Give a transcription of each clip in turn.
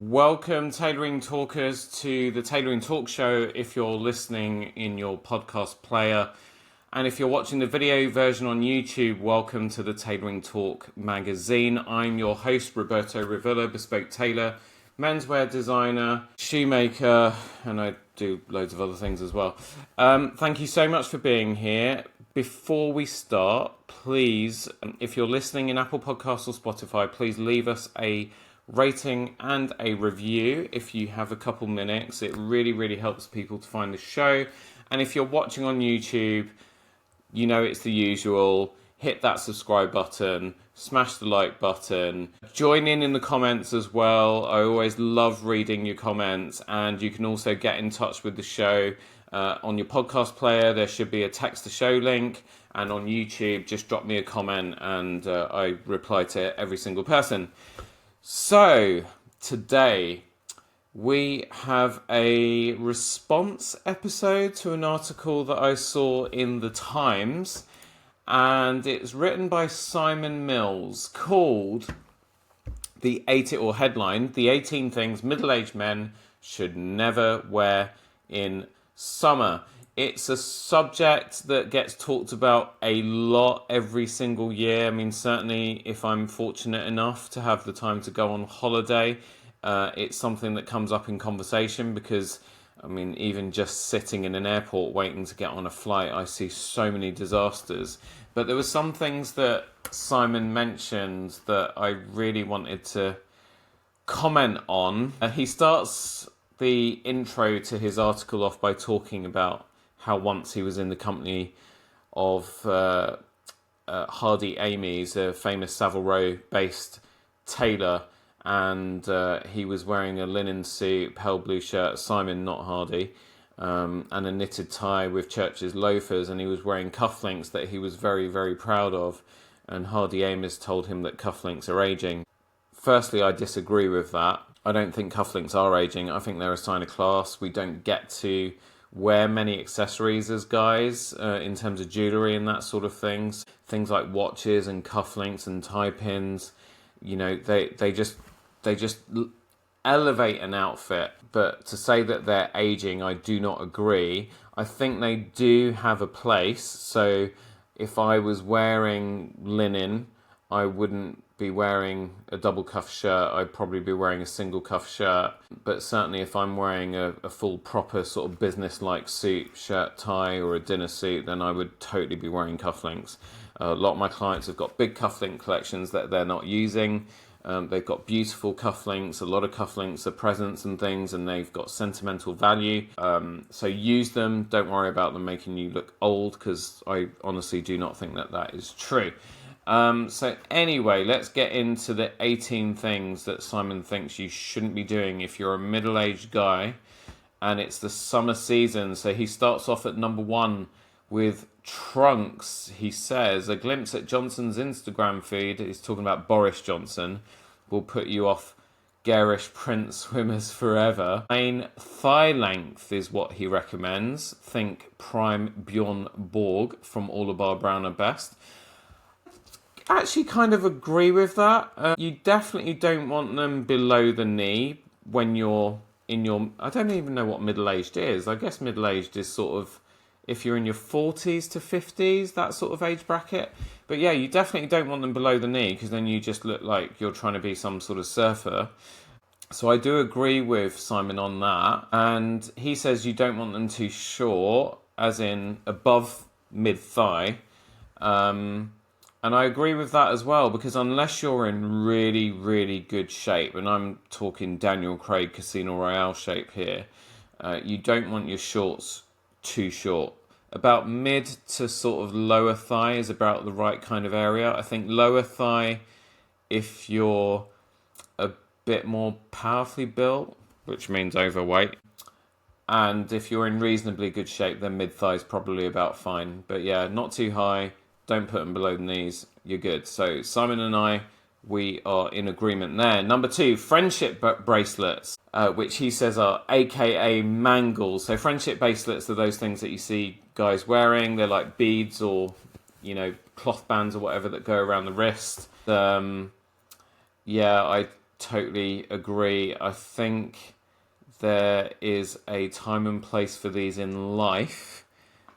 Welcome, tailoring talkers, to the Tailoring Talk Show if you're listening in your podcast player. And if you're watching the video version on YouTube, welcome to the Tailoring Talk magazine. I'm your host, Roberto, bespoke tailor, menswear designer, shoemaker, and I do loads of other things as well. Thank you so much for being here. Before we start, please, if you're listening in Apple Podcasts or Spotify, please leave us a rating and a review if you have a couple minutes. It really helps people to find the show. And if you're watching on YouTube, you know it's the usual. Hit that subscribe button, smash the like button, join in the comments as well. I always love reading your comments, and you can also get in touch with the show on your podcast player. There should be a text to show link, and on YouTube just drop me a comment and I reply to every single person. So, today we have a response episode to an article that I saw in the Times, and it's written by Simon Mills, called the 18 things middle-aged men should never wear in summer. It's a subject that gets talked about a lot every single year. I mean, certainly if I'm fortunate enough to have the time to go on holiday, it's something that comes up in conversation because, I mean, even just sitting in an airport waiting to get on a flight, I see so many disasters. But there were some things that Simon mentioned that I really wanted to comment on. He starts the intro to his article off by talking about how once he was in the company of Hardy Amy's, a famous Savile Row-based tailor, and he was wearing a linen suit, pale blue shirt, Simon, not Hardy, and a knitted tie with Church's loafers, and he was wearing cufflinks that he was very proud of, and Hardy Amy's told him that cufflinks are aging. Firstly, I disagree with that. I don't think cufflinks are aging. I think they're a sign of class. We don't get to wear many accessories as guys in terms of jewellery and that sort of things. Things like watches and cufflinks and tie pins, you know, they just elevate an outfit. But to say that they're aging, I do not agree. I think they do have a place. So if I was wearing linen, I wouldn't be wearing a double cuff shirt. I'd probably be wearing a single cuff shirt. But certainly if I'm wearing a full proper sort of business-like suit, shirt, tie, or a dinner suit, then I would totally be wearing cufflinks. A lot of my clients have got big cufflink collections that they're not using. They've got beautiful cufflinks. A lot of cufflinks are presents and things, and they've got sentimental value. So use them. Don't worry about them making you look old, because I honestly do not think that that is true. So anyway, let's get into the 18 things that Simon thinks you shouldn't be doing if you're a middle-aged guy and it's the summer season. So he starts off at number 1 with trunks. He says, a glimpse at Johnson's Instagram feed, he's talking about Boris Johnson, will put you off garish print swimmers forever. Main thigh length is what he recommends. Think prime Bjorn Borg from All About Brown and Best. Actually kind of agree with that. You definitely don't want them below the knee when you're in your... I don't even know what middle-aged is. I guess middle-aged is sort of if you're in your 40s to 50s, that sort of age bracket. But yeah, you definitely don't want them below the knee because then you just look like you're trying to be some sort of surfer. So I do agree with Simon on that. And he says you don't want them too short, as in above mid-thigh. And I agree with that as well, because unless you're in really good shape, and I'm talking Daniel Craig Casino Royale shape here, you don't want your shorts too short. About mid to sort of lower thigh is about the right kind of area. I think lower thigh, if you're a bit more powerfully built, which means overweight, and if you're in reasonably good shape, then mid thigh is probably about fine. But yeah, not too high. Don't put them below the knees. You're good. So Simon and I, we are in agreement there. Number 2, friendship bracelets, which he says are AKA mangles. So friendship bracelets are those things that you see guys wearing. They're like beads or, you know, cloth bands or whatever that go around the wrist. Yeah, I totally agree. I think there is a time and place for these in life,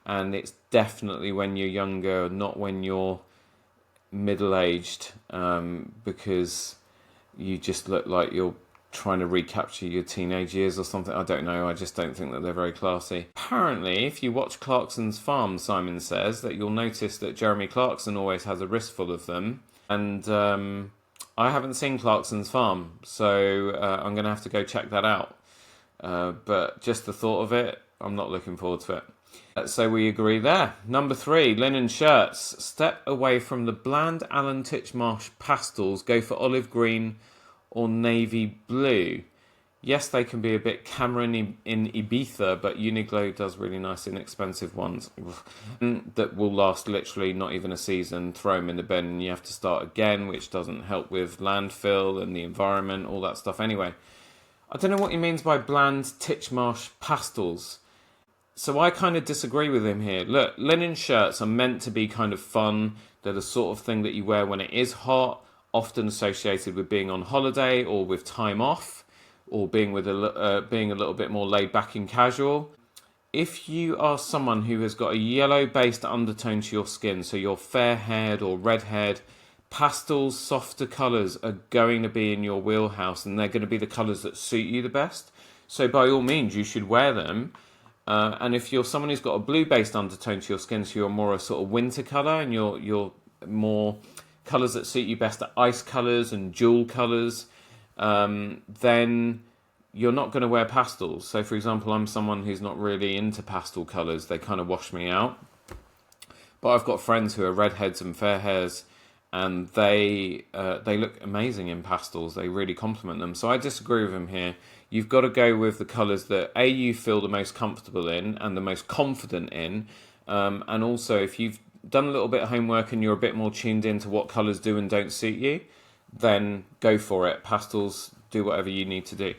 and it's definitely when you're younger, not when you're middle-aged, because you just look like you're trying to recapture your teenage years or something. I don't know. I just don't think that they're very classy. Apparently, if you watch Clarkson's Farm, Simon says, that you'll notice that Jeremy Clarkson always has a wristful of them. And I haven't seen Clarkson's Farm, so I'm going to have to go check that out. But just the thought of it, I'm not looking forward to it. So we agree there. Number 3, linen shirts. Step away from the bland Alan Titchmarsh pastels. Go for olive green or navy blue. Yes, they can be a bit Cameron in Ibiza, but Uniqlo does really nice inexpensive ones that will last literally not even a season. Throw them in the bin and you have to start again, which doesn't help with landfill and the environment, all that stuff. Anyway, I don't know what he means by bland Titchmarsh pastels. So I kind of disagree with him here. Look, linen shirts are meant to be kind of fun. They're the sort of thing that you wear when it is hot, often associated with being on holiday or with time off, or being being a little bit more laid back and casual. If you are someone who has got a yellow-based undertone to your skin, so you're fair-haired or red-haired, pastels, softer colours are going to be in your wheelhouse, and they're going to be the colours that suit you the best. So by all means, you should wear them. And if you're someone who's got a blue-based undertone to your skin, so you're more a sort of winter colour, and you're more colours that suit you best are ice colours and jewel colours, then you're not going to wear pastels. So, for example, I'm someone who's not really into pastel colours. They kind of wash me out. But I've got friends who are redheads and fair hairs, and they look amazing in pastels. They really complement them. So I disagree with him here. You've got to go with the colours that A, you feel the most comfortable in and the most confident in. And also, if you've done a little bit of homework and you're a bit more tuned into what colours do and don't suit you, then go for it. Pastels, do whatever you need to do.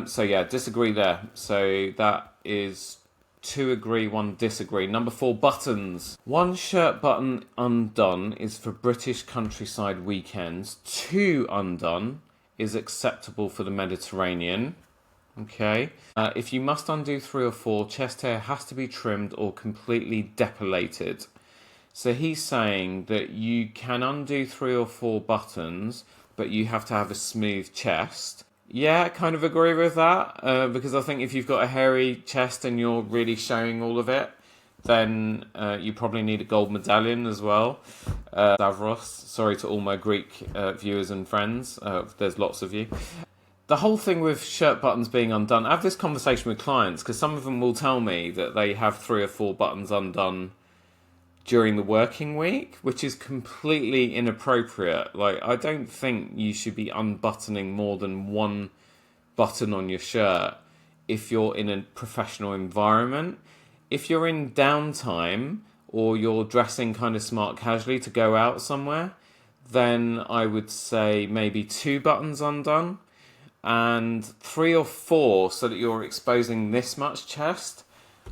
So yeah, disagree there. So that is 2 agree, 1 disagree. Number 4, buttons. 1 shirt button undone is for British countryside weekends. 2 undone is acceptable for the Mediterranean. Okay. If you must undo 3 or 4, chest hair has to be trimmed or completely depilated. So he's saying that you can undo 3 or 4 buttons, but you have to have a smooth chest. Yeah, I kind of agree with that, because I think if you've got a hairy chest and you're really showing all of it, then you probably need a gold medallion as well. Stavros, sorry to all my Greek viewers and friends, there's lots of you. The whole thing with shirt buttons being undone, I have this conversation with clients because some of them will tell me that they have 3 or 4 buttons undone during the working week, which is completely inappropriate. Like, I don't think you should be unbuttoning more than 1 button on your shirt if you're in a professional environment. If you're in downtime or you're dressing kind of smart casually to go out somewhere, then I would say maybe 2 buttons undone and 3 or 4 so that you're exposing this much chest.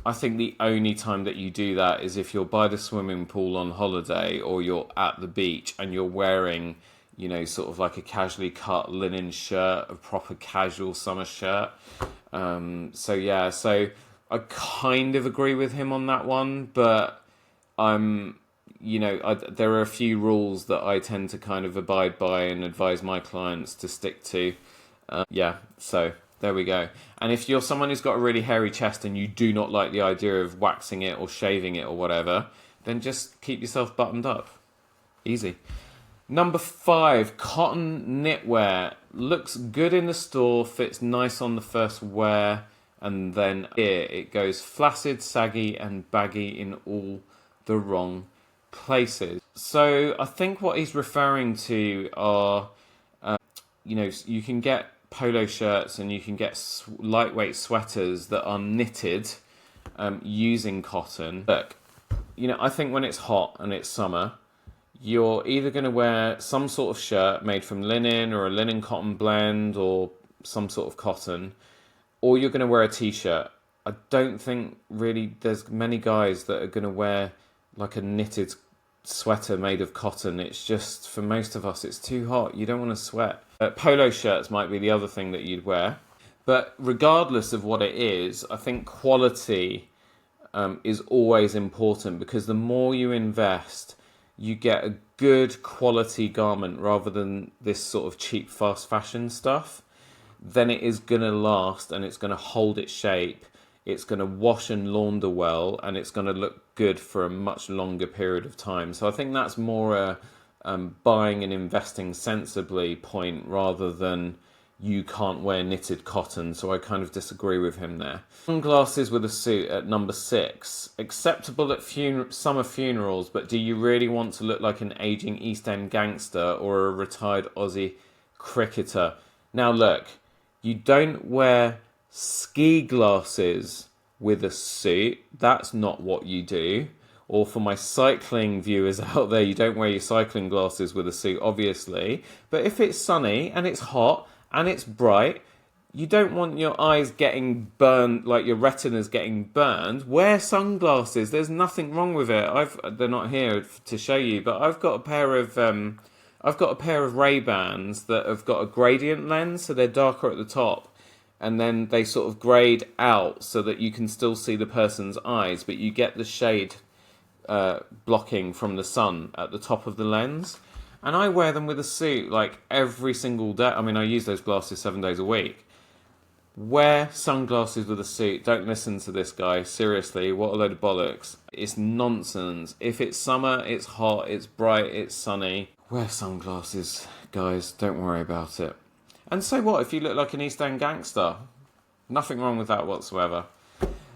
I think the only time that you do that is if you're by the swimming pool on holiday or you're at the beach and you're wearing, you know, sort of like a casually cut linen shirt, a proper casual summer shirt. So yeah, so I kind of agree with him on that one, but there are a few rules that I tend to kind of abide by and advise my clients to stick to. So there we go. And if you're someone who's got a really hairy chest and you do not like the idea of waxing it or shaving it or whatever, then just keep yourself buttoned up. Easy. Number 5, cotton knitwear. Looks good in the store, fits nice on the first wear, and then here it goes flaccid, saggy, and baggy in all the wrong places. So I think what he's referring to are, you can get polo shirts and you can get lightweight sweaters that are knitted using cotton. Look, I think when it's hot and it's summer, you're either going to wear some sort of shirt made from linen or a linen cotton blend or some sort of cotton, or you're going to wear a t-shirt. I don't think really there's many guys that are going to wear like a knitted sweater made of cotton. It's just, for most of us, it's too hot. You don't want to sweat. Polo shirts might be the other thing that you'd wear. But regardless of what it is, I think quality is always important, because the more you invest, you get a good quality garment rather than this sort of cheap fast fashion stuff. Then it is going to last, and it's going to hold its shape. It's going to wash and launder well, and it's going to look good for a much longer period of time. So I think that's more a buying and investing sensibly point, rather than you can't wear knitted cotton. So I kind of disagree with him there. Sunglasses with a suit at number 6. Acceptable at summer funerals, but do you really want to look like an aging East End gangster or a retired Aussie cricketer? Now look, you don't wear ski glasses with a suit. That's not what you do. Or for my cycling viewers out there, you don't wear your cycling glasses with a suit, obviously. But if it's sunny and it's hot and it's bright, you don't want your eyes getting burned, like your retina's getting burned. Wear sunglasses. There's nothing wrong with it. They're not here to show you, but I've got a pair of Ray-Bans that have got a gradient lens, so they're darker at the top, and then they sort of grade out so that you can still see the person's eyes, but you get the shade blocking from the sun at the top of the lens. And I wear them with a suit like every single day. I mean, I use those glasses 7 days a week. Wear sunglasses with a suit. Don't listen to this guy. Seriously, what a load of bollocks. It's nonsense. If it's summer, it's hot, it's bright, it's sunny, wear sunglasses, guys. Don't worry about it. And so what if you look like an East End gangster? Nothing wrong with that whatsoever.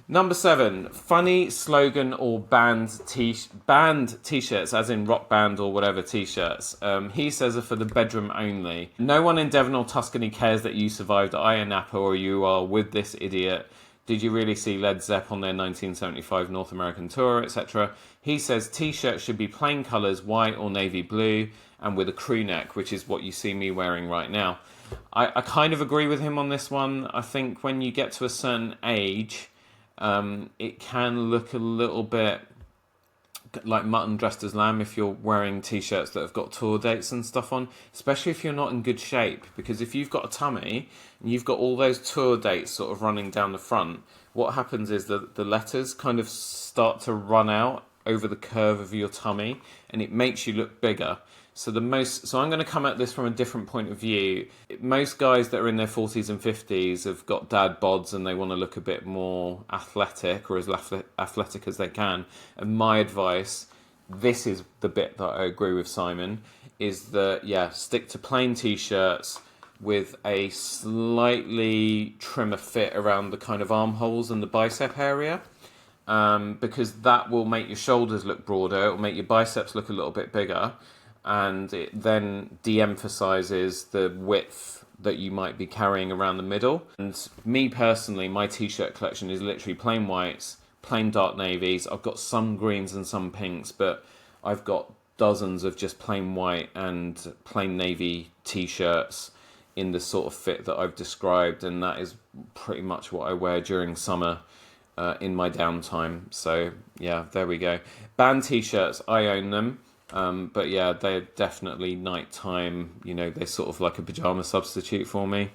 Number 7, funny slogan or band t-shirts, as in rock band or whatever t-shirts. He says are for the bedroom only. No one in Devon or Tuscany cares that you survived Ayia Napa or you are with this idiot. Did you really see Led Zepp on their 1975 North American tour, etc.? He says t-shirts should be plain colours, white or navy blue, and with a crew neck, which is what you see me wearing right now. I kind of agree with him on this one. I think when you get to a certain age, it can look a little bit like mutton dressed as lamb if you're wearing t-shirts that have got tour dates and stuff on, especially if you're not in good shape, because if you've got a tummy and you've got all those tour dates sort of running down the front, what happens is that the letters kind of start to run out over the curve of your tummy, and it makes you look bigger. So I'm going to come at this from a different point of view. Most guys that are in their 40s and 50s have got dad bods and they want to look a bit more athletic, or as athletic as they can. And my advice, this is the bit that I agree with Simon, is that, stick to plain t-shirts with a slightly trimmer fit around the kind of armholes and the bicep area. Because that will make your shoulders look broader, it will make your biceps look a little bit bigger, and it then de-emphasizes the width that you might be carrying around the middle. And me personally, my t-shirt collection is literally plain whites, plain dark navies. I've got some greens and some pinks, but I've got dozens of just plain white and plain navy t-shirts in the sort of fit that I've described, and that is pretty much what I wear during summer in my downtime. So yeah, there we go. Band t-shirts, I own them. But yeah, they're definitely nighttime, they're sort of like a pajama substitute for me.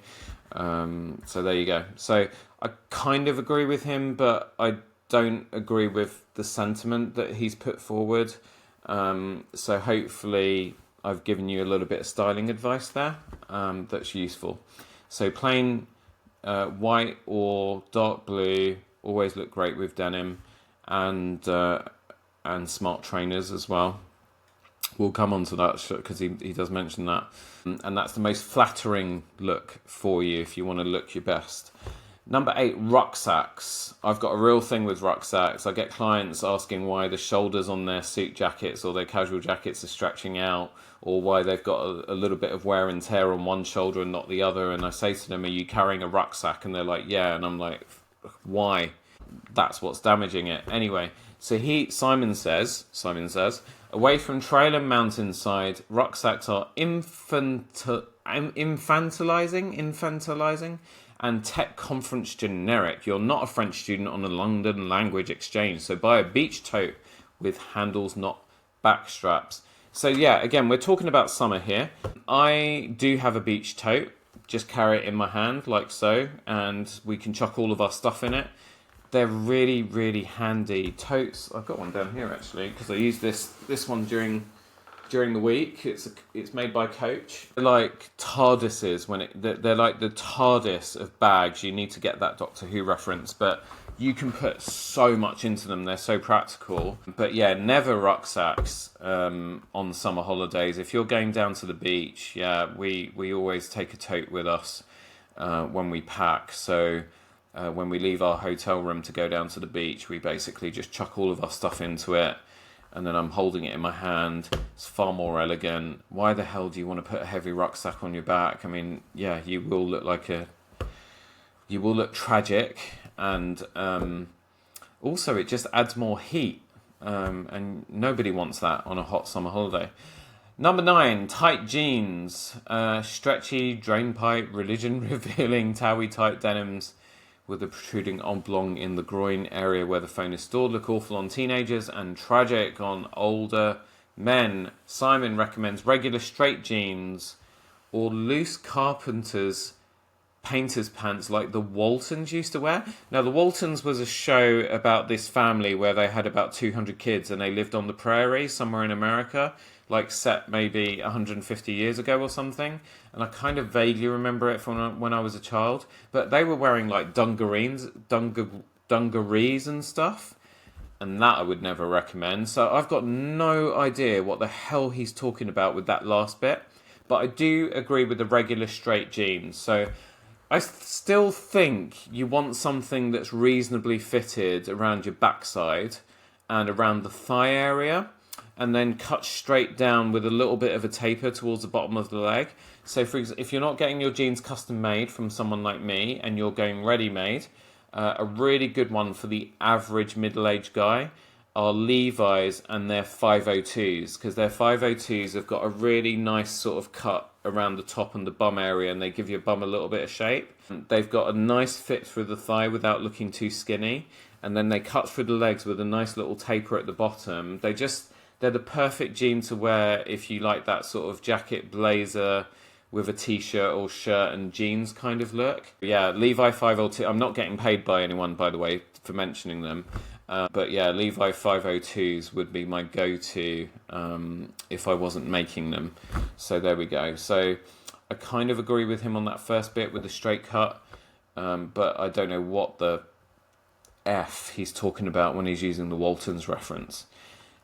So there you go. So I kind of agree with him, but I don't agree with the sentiment that he's put forward. So hopefully I've given you a little bit of styling advice there that's useful. So plain white or dark blue always look great with denim, and smart trainers as well. We'll come on to that because he does mention that. And that's the most flattering look for you if you want to look your best. Number 8, rucksacks. I've got a real thing with rucksacks. I get clients asking why the shoulders on their suit jackets or their casual jackets are stretching out, or why they've got a little bit of wear and tear on one shoulder and not the other. And I say to them, are you carrying a rucksack? And they're like, yeah. And I'm like, why? That's what's damaging it. Anyway, so Simon says, away from trail and mountainside, rucksacks are infantilizing and tech conference generic. You're not a French student on a London language exchange, so buy a beach tote with handles, not back straps. So yeah, again, we're talking about summer here. I do have a beach tote. Just carry it in my hand like so, and we can chuck all of our stuff in it. They're really, really handy totes. I've got one down here actually because I use this one during the week. It's made by Coach. They're like TARDISes they're like the TARDIS of bags. You need to get that Doctor Who reference, but you can put so much into them. They're so practical. But yeah, never rucksacks on summer holidays. If you're going down to the beach, yeah, we always take a tote with us when we pack. So when we leave our hotel room to go down to the beach, we basically just chuck all of our stuff into it. And then I'm holding it in my hand. It's far more elegant. Why the hell do you want to put a heavy rucksack on your back? I mean, yeah, you will look tragic, and also it just adds more heat, and nobody wants that on a hot summer holiday. Number 9, tight jeans, stretchy drain pipe, religion revealing Towie tight denims with a protruding oblong in the groin area where the phone is stored. Look awful on teenagers and tragic on older men. Simon recommends regular straight jeans or loose carpenter's painter's pants like the Waltons used to wear. Now, the Waltons was a show about this family where they had about 200 kids and they lived on the prairie somewhere in America, like set maybe 150 years ago or something. And I kind of vaguely remember it from when I was a child. But they were wearing like dungarees and stuff. And that I would never recommend. So I've got no idea what the hell he's talking about with that last bit. But I do agree with the regular straight jeans. So I still think you want something that's reasonably fitted around your backside and around the thigh area, and then cut straight down with a little bit of a taper towards the bottom of the leg. So for example, if you're not getting your jeans custom made from someone like me and you're going ready made, a really good one for the average middle-aged guy are Levi's and their 502s, because their 502s have got a really nice sort of cut around the top and the bum area, and they give your bum a little bit of shape. They've got a nice fit through the thigh without looking too skinny, and then they cut through the legs with a nice little taper at the bottom. They're the perfect jean to wear if you like that sort of jacket blazer with a t-shirt or shirt and jeans kind of look. Yeah, Levi 502. I'm not getting paid by anyone, by the way, for mentioning them. But yeah, Levi 502s would be my go-to if I wasn't making them. So there we go. So I kind of agree with him on that first bit with the straight cut, but I don't know what the F he's talking about when he's using the Waltons reference.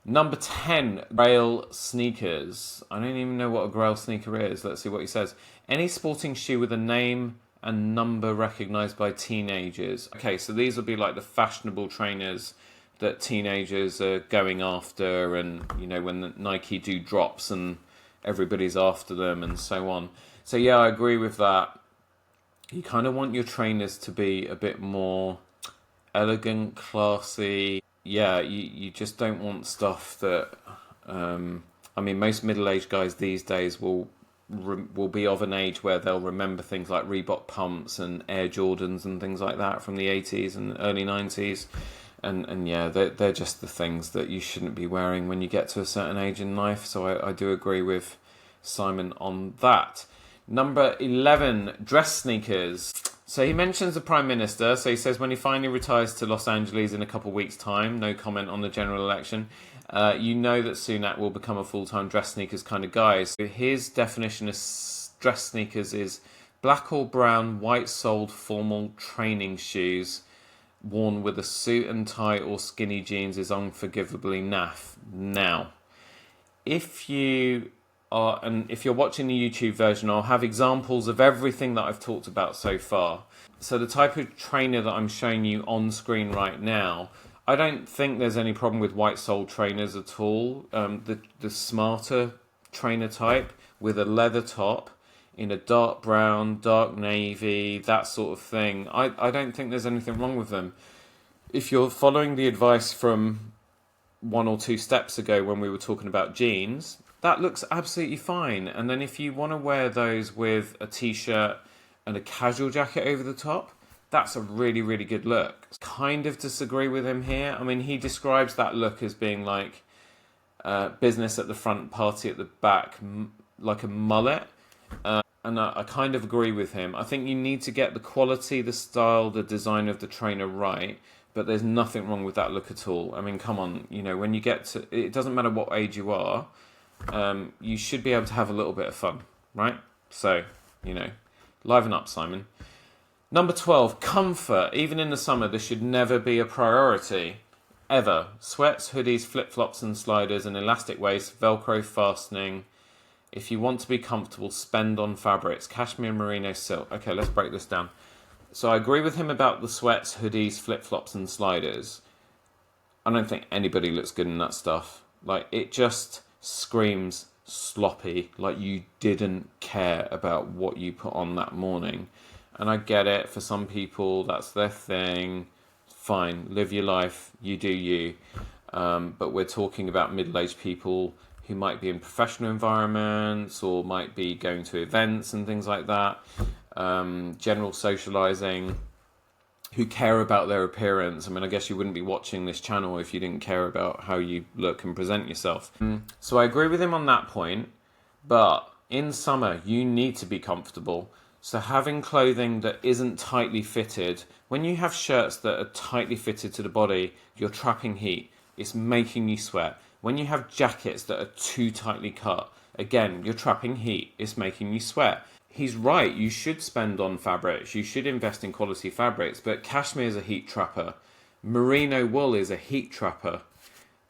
Number 10, Grail sneakers. I don't even know what a Grail sneaker is. Let's see what he says. Any sporting shoe with a name and number recognised by teenagers. Okay, so these will be like the fashionable trainers that teenagers are going after, and you know, when the Nike do drops and everybody's after them and so on. So yeah, I agree with that. You kind of want your trainers to be a bit more elegant, classy. Yeah, you just don't want stuff that I mean, most middle-aged guys these days will be of an age where they'll remember things like Reebok pumps and Air Jordans and things like that from the 80s and early 90s. And yeah, they're just the things that you shouldn't be wearing when you get to a certain age in life. So I do agree with Simon on that. Number 11, dress sneakers. So he mentions the Prime Minister. So he says when he finally retires to Los Angeles in a couple of weeks' time, no comment on the general election, you know that Sunak will become a full-time dress sneakers kind of guy. So his definition of dress sneakers is black or brown, white-soled formal training shoes worn with a suit and tie or skinny jeans is unforgivably naff. Now, if you're watching the YouTube version, I'll have examples of everything that I've talked about so far. So the type of trainer that I'm showing you on screen right now, I don't think there's any problem with white-soled trainers at all. The smarter trainer type with a leather top in a dark brown, dark navy, that sort of thing, I don't think there's anything wrong with them. If you're following the advice from 1 or 2 steps ago when we were talking about jeans, that looks absolutely fine. And then if you want to wear those with a t-shirt and a casual jacket over the top, that's a really, really good look. Kind of disagree with him here. I mean, he describes that look as being like business at the front, party at the back, like a mullet. And I kind of agree with him. I think you need to get the quality, the style, the design of the trainer right, but there's nothing wrong with that look at all. I mean, come on, when you get to, it doesn't matter what age you are, you should be able to have a little bit of fun, right? So, liven up, Simon. Number 12, comfort. Even in the summer, this should never be a priority. Ever. Sweats, hoodies, flip-flops and sliders, an elastic waist, Velcro fastening. If you want to be comfortable, spend on fabrics. Cashmere, merino, silk. Okay, let's break this down. So I agree with him about the sweats, hoodies, flip-flops and sliders. I don't think anybody looks good in that stuff. Like, it just screams sloppy, like you didn't care about what you put on that morning. And I get it, for some people that's their thing. Fine, live your life, you do you. But we're talking about middle-aged people who might be in professional environments or might be going to events and things like that, general socializing, who care about their appearance. I mean, I guess you wouldn't be watching this channel if you didn't care about how you look and present yourself. So I agree with him on that point, but in summer, you need to be comfortable. So having clothing that isn't tightly fitted, when you have shirts that are tightly fitted to the body, you're trapping heat. It's making you sweat. When you have jackets that are too tightly cut, again, you're trapping heat. It's making you sweat. He's right. You should spend on fabrics. You should invest in quality fabrics. But cashmere is a heat trapper. Merino wool is a heat trapper.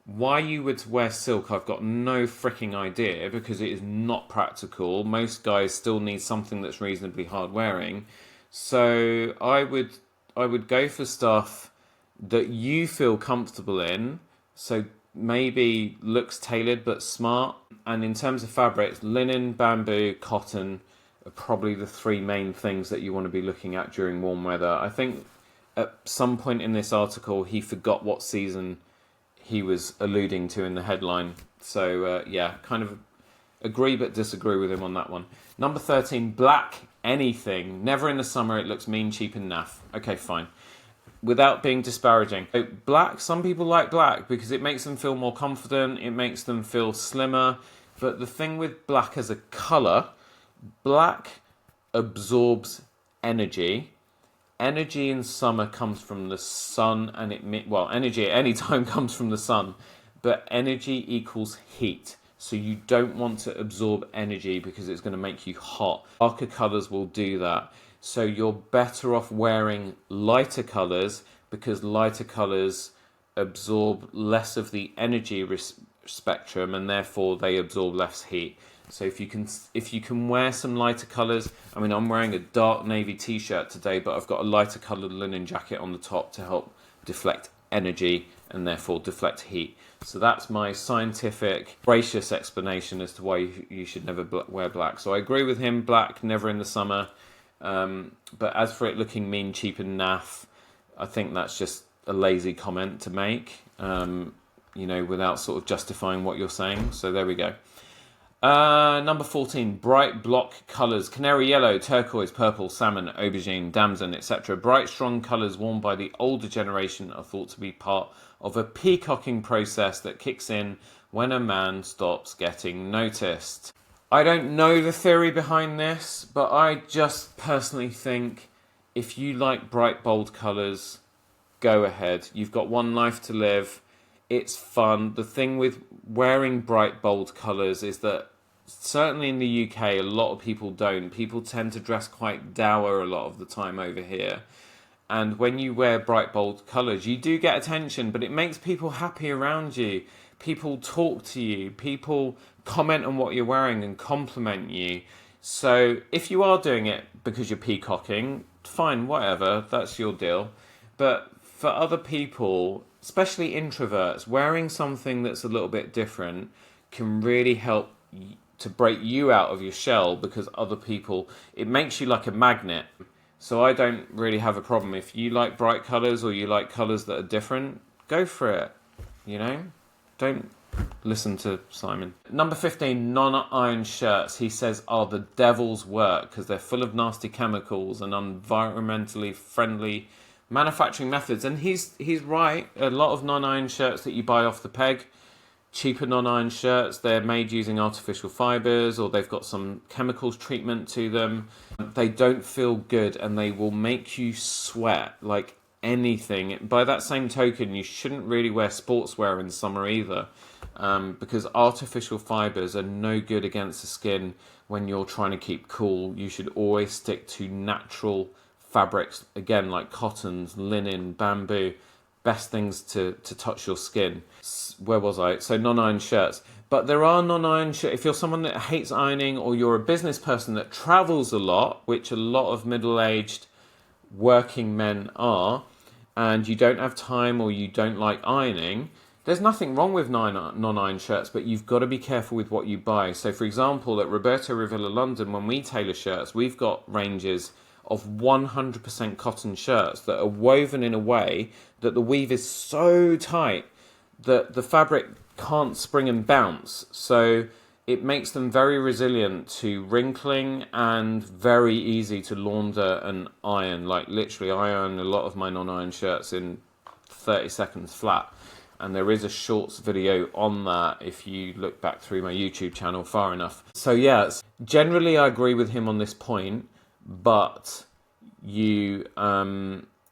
Why you would wear silk, I've got no freaking idea, because it is not practical. Most guys still need something that's reasonably hard wearing. So I would go for stuff that you feel comfortable in. So maybe looks tailored but smart. And in terms of fabrics, linen, bamboo, cotton are probably the three main things that you want to be looking at during warm weather. I think at some point in this article he forgot what season he was alluding to in the headline. So yeah, kind of agree but disagree with him on that one. Number 13, black anything. Never in the summer, it looks mean, cheap and naff. Okay, fine. Without being disparaging. So black, some people like black because it makes them feel more confident, it makes them feel slimmer. But the thing with black as a colour, black absorbs energy. Energy in summer comes from the sun, and energy at any time comes from the sun, but energy equals heat. So you don't want to absorb energy because it's going to make you hot. Darker colours will do that. So you're better off wearing lighter colours because lighter colours absorb less of the energy spectrum and therefore they absorb less heat. So if you can wear some lighter colours, I mean, I'm wearing a dark navy t-shirt today, but I've got a lighter coloured linen jacket on the top to help deflect energy and therefore deflect heat. So that's my scientific, gracious explanation as to why you should never wear black. So I agree with him, black, never in the summer. But as for it looking mean, cheap and naff, I think that's just a lazy comment to make, without sort of justifying what you're saying. So there we go. Number 14, bright block colours. Canary yellow, turquoise, purple, salmon, aubergine, damson, etc. Bright, strong colours worn by the older generation are thought to be part of a peacocking process that kicks in when a man stops getting noticed. I don't know the theory behind this, but I just personally think if you like bright, bold colours, go ahead. You've got one life to live. It's fun. The thing with wearing bright, bold colours is that certainly in the UK, a lot of people don't. People tend to dress quite dour a lot of the time over here. And when you wear bright, bold colours, you do get attention, but it makes people happy around you. People talk to you. People comment on what you're wearing and compliment you. So if you are doing it because you're peacocking, fine, whatever, that's your deal. But for other people, especially introverts, wearing something that's a little bit different can really help to break you out of your shell, because other people, it makes you like a magnet. So I don't really have a problem. If you like bright colours or you like colours that are different, go for it, Don't listen to Simon. Number 15, non-iron shirts. He says are the devil's work because they're full of nasty chemicals and environmentally friendly manufacturing methods. And he's right. A lot of non-iron shirts that you buy off the peg cheaper non-iron shirts, they're made using artificial fibers, or they've got some chemicals treatment to them. They don't feel good, and they will make you sweat like anything. By that same token, you shouldn't really wear sportswear in summer either, because artificial fibers are no good against the skin when you're trying to keep cool. You should always stick to natural fabrics, again, like cottons, linen, bamboo, best things to touch your skin. Where was I? So non-iron shirts. But there are non-iron shirts. If you're someone that hates ironing, or you're a business person that travels a lot, which a lot of middle-aged working men are, and you don't have time or you don't like ironing, there's nothing wrong with non-iron shirts, but you've got to be careful with what you buy. So for example, at Roberto Revilla London, when we tailor shirts, we've got ranges of 100% cotton shirts that are woven in a way that the weave is so tight that the fabric can't spring and bounce. So it makes them very resilient to wrinkling and very easy to launder and iron. Like literally, I iron a lot of my non-iron shirts in 30 seconds flat. And there is a shorts video on that if you look back through my YouTube channel far enough. So yeah, generally I agree with him on this point, but you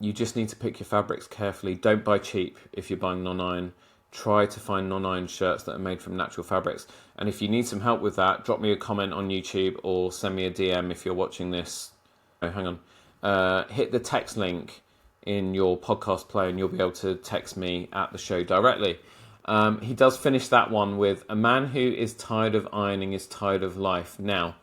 just need to pick your fabrics carefully. Don't buy cheap if you're buying non-iron. Try to find non-iron shirts that are made from natural fabrics. And if you need some help with that, drop me a comment on YouTube or send me a DM if you're watching this. Oh, hang on. Hit the text link in your podcast player and you'll be able to text me at the show directly. He does finish that one with, "A man who is tired of ironing is tired of life." Now,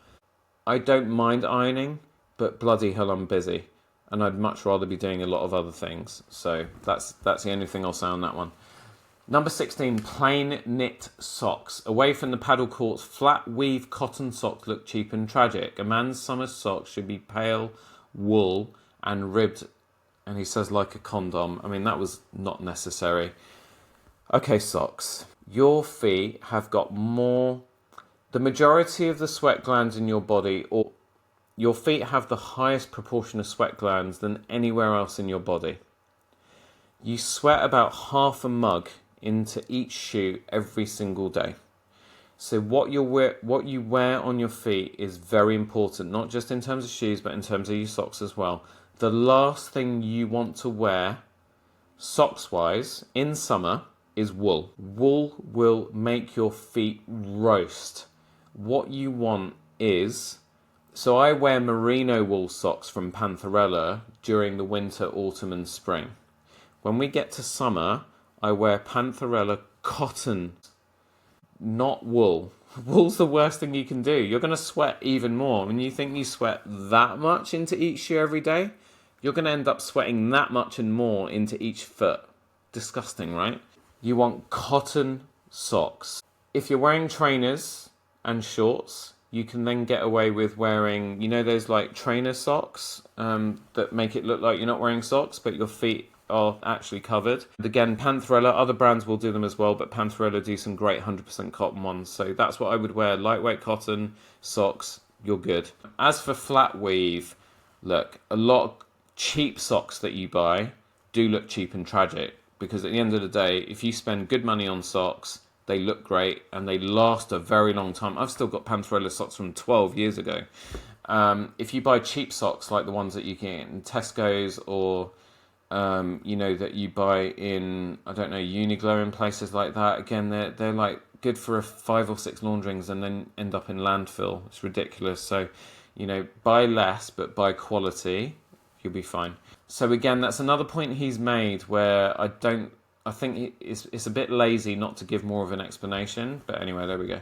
I don't mind ironing, but bloody hell I'm busy. And I'd much rather be doing a lot of other things. So that's the only thing I'll say on that one. Number 16, plain knit socks. Away from the paddle courts, flat weave cotton socks look cheap and tragic. A man's summer socks should be pale wool and ribbed, and he says like a condom. I mean, that was not necessary. Okay, socks. Your feet have got more, the majority of the sweat glands in your body, or your feet have the highest proportion of sweat glands than anywhere else in your body. You sweat about half a mug into each shoe every single day. So what you wear on your feet is very important, not just in terms of shoes, but in terms of your socks as well. The last thing you want to wear, socks-wise, in summer is wool. Wool will make your feet roast. What you want is, so I wear merino wool socks from Pantherella during the winter, autumn and spring. When we get to summer, I wear Pantherella cotton, not wool. Wool's the worst thing you can do. You're going to sweat even more. When you think you sweat that much into each shoe every day, you're going to end up sweating that much and more into each foot. Disgusting, right? You want cotton socks. If you're wearing trainers and shorts, you can then get away with wearing, you know, those like trainer socks that make it look like you're not wearing socks, but your feet are actually covered. Again, Pantherella, other brands will do them as well, but Pantherella do some great 100% cotton ones. So that's what I would wear. Lightweight cotton socks, you're good. As for flat weave, look, a lot of cheap socks that you buy do look cheap and tragic, because at the end of the day, if you spend good money on socks, they look great and they last a very long time. I've still got Pantherella socks from 12 years ago. If you buy cheap socks like the ones that you get in Tesco's or you know, that you buy in, I don't know, Uniqlo and places like that, again, they're like good for 5 or 6 launderings and then end up in landfill. It's ridiculous. So, you know, buy less but buy quality, you'll be fine. So again, that's another point he's made where I think it's a bit lazy not to give more of an explanation, but anyway, there we go.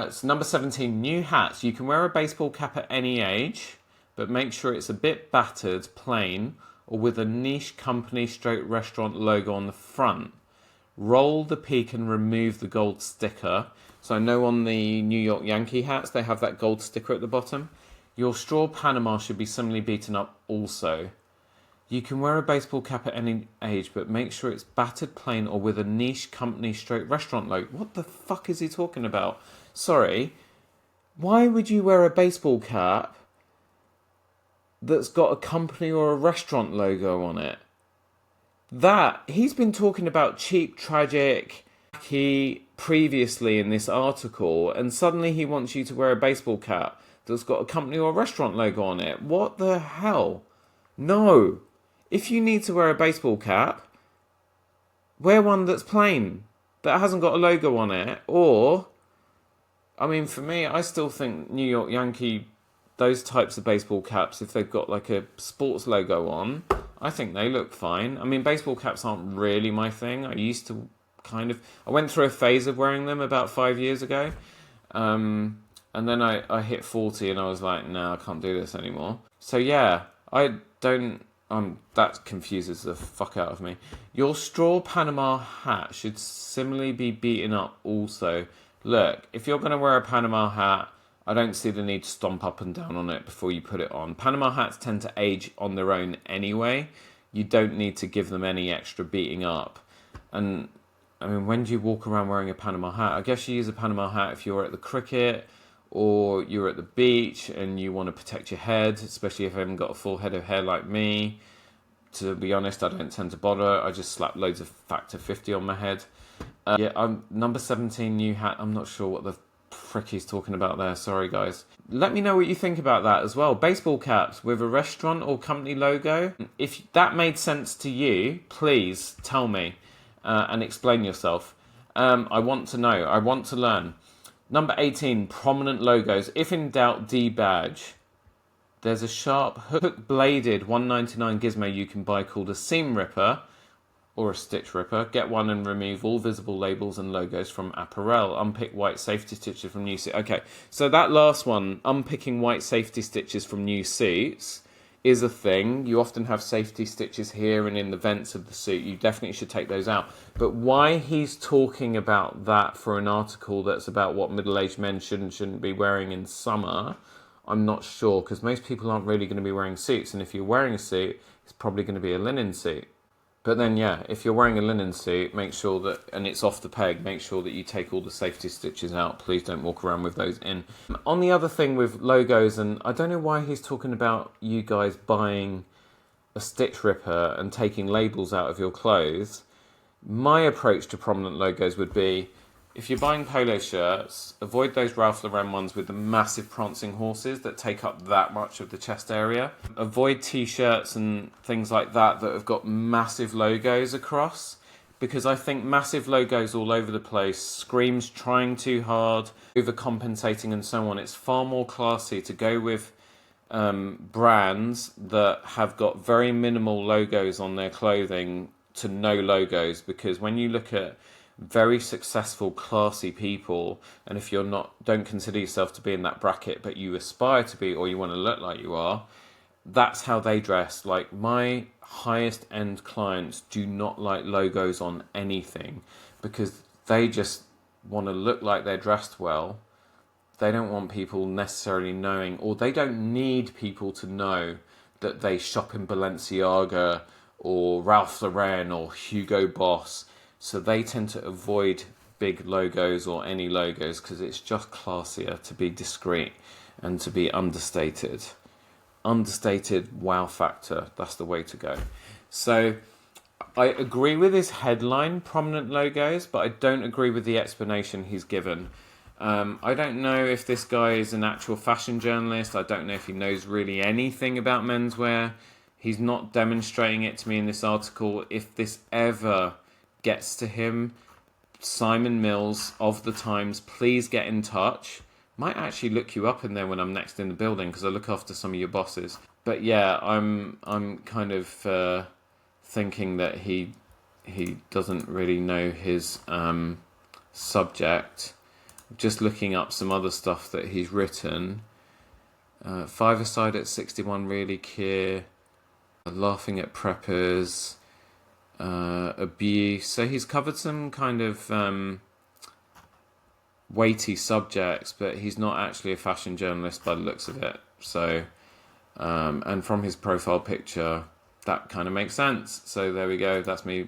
So number 17, new hats. You can wear a baseball cap at any age, but make sure it's a bit battered, plain, or with a niche company / restaurant logo on the front. Roll the peak and remove the gold sticker. So I know on the New York Yankee hats, they have that gold sticker at the bottom. Your straw Panama should be similarly beaten up also. You can wear a baseball cap at any age, but make sure it's battered, plain, or with a niche company / restaurant logo. What the fuck is he talking about? Sorry. Why would you wear a baseball cap that's got a company or a restaurant logo on it? That, he's been talking about cheap, tragic, he previously in this article, and suddenly he wants you to wear a baseball cap that's got a company or a restaurant logo on it. What the hell? No. If you need to wear a baseball cap, wear one that's plain, that hasn't got a logo on it. Or, I mean, for me, I still think New York Yankee, those types of baseball caps, if they've got like a sports logo on, I think they look fine. I mean, baseball caps aren't really my thing. I went through a phase of wearing them about 5 years ago. And then I hit 40 and I was like, no, I can't do this anymore. So yeah, that confuses the fuck out of me. Your straw Panama hat should similarly be beaten up also. Look, if you're going to wear a Panama hat, I don't see the need to stomp up and down on it before you put it on. Panama hats tend to age on their own anyway. You don't need to give them any extra beating up. And I mean, when do you walk around wearing a Panama hat? I guess you use a Panama hat if you're at the cricket or you're at the beach and you want to protect your head, especially if you haven't got a full head of hair like me. To be honest, I don't tend to bother. I just slap loads of Factor 50 on my head. I'm number 17 new hat. I'm not sure what the frick he's talking about there. Sorry, guys. Let me know what you think about that as well. Baseball caps with a restaurant or company logo. If that made sense to you, please tell me and explain yourself. I want to know. I want to learn. Number 18, prominent logos. If in doubt, debadge. There's a sharp hook-bladed $1.99 gizmo you can buy called a seam ripper or a stitch ripper. Get one and remove all visible labels and logos from apparel. Unpick white safety stitches from new suits. Okay, so that last one, unpicking white safety stitches from new suits, is a thing. You often have safety stitches here and in the vents of the suit. You definitely should take those out. But why he's talking about that for an article that's about what middle-aged men should and shouldn't be wearing in summer, I'm not sure, because most people aren't really going to be wearing suits. And if you're wearing a suit, it's probably going to be a linen suit. But then, yeah, if you're wearing a linen suit, make sure that, and it's off the peg, make sure that you take all the safety stitches out. Please don't walk around with those in. On the other thing with logos, and I don't know why he's talking about you guys buying a stitch ripper and taking labels out of your clothes. My approach to prominent logos would be, if you're buying polo shirts, avoid those Ralph Lauren ones with the massive prancing horses that take up that much of the chest area. Avoid t-shirts and things like that that have got massive logos across, because I think massive logos all over the place screams trying too hard, overcompensating and so on. It's far more classy to go with brands that have got very minimal logos on their clothing to no logos, because when you look at very successful, classy people, and if you're not, don't consider yourself to be in that bracket, but you aspire to be, or you want to look like you are, that's how they dress. Like, my highest end clients do not like logos on anything, because they just want to look like they're dressed well. They don't want people necessarily knowing, or they don't need people to know that they shop in Balenciaga or Ralph Lauren or Hugo Boss. So they tend to avoid big logos or any logos, because it's just classier to be discreet and to be understated. Understated wow factor, that's the way to go. So I agree with his headline, prominent logos, but I don't agree with the explanation he's given. I don't know if this guy is an actual fashion journalist. I don't know if he knows really anything about menswear. He's not demonstrating it to me in this article. If this ever gets to him, Simon Mills of the Times, please get in touch. Might actually look you up in there when I'm next in the building, because I look after some of your bosses. But yeah, I'm kind of thinking that he doesn't really know his subject. Just looking up some other stuff that he's written. Five-a-side at 61 really clear. Laughing at preppers. Abuse. So he's covered some kind of weighty subjects, but he's not actually a fashion journalist by the looks of it. So, and from his profile picture, that kind of makes sense. So there we go. That's my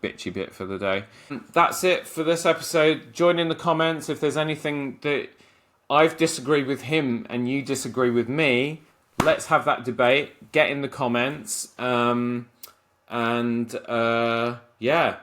bitchy bit for the day. That's it for this episode. Join in the comments if there's anything that I've disagreed with him and you disagree with me. Let's have that debate. Get in the comments. Yeah,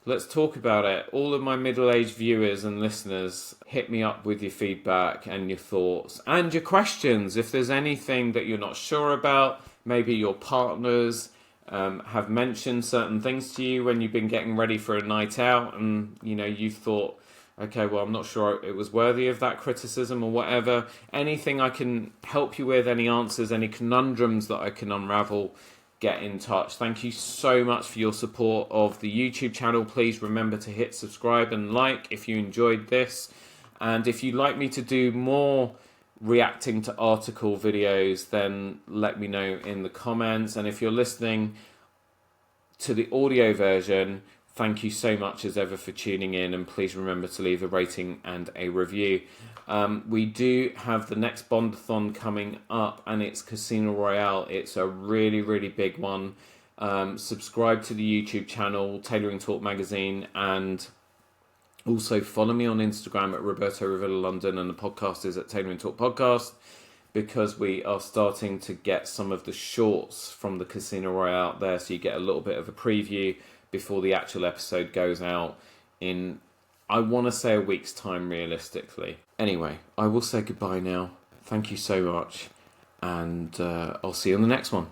Let's talk about it. All of my middle-aged viewers and listeners, hit me up with your feedback and your thoughts and your questions. If there's anything that you're not sure about, maybe your partners have mentioned certain things to you when you've been getting ready for a night out, and you thought, okay, well, I'm not sure it was worthy of that criticism or whatever. Anything I can help you with, any answers, any conundrums that I can unravel, get in touch. Thank you so much for your support of the YouTube channel. Please remember to hit subscribe and like if you enjoyed this. And if you'd like me to do more reacting to article videos, then let me know in the comments. And if you're listening to the audio version, thank you so much as ever for tuning in, and please remember to leave a rating and a review. We do have the next Bondathon coming up, and it's Casino Royale. It's a really, really big one. Subscribe to the YouTube channel, Tailoring Talk Magazine, and also follow me on Instagram at Roberto Rivilla London, and the podcast is at Tailoring Talk Podcast, because we are starting to get some of the shorts from the Casino Royale out there, so you get a little bit of a preview before the actual episode goes out in, I want to say, a week's time realistically. Anyway, I will say goodbye now. Thank you so much, and I'll see you on the next one.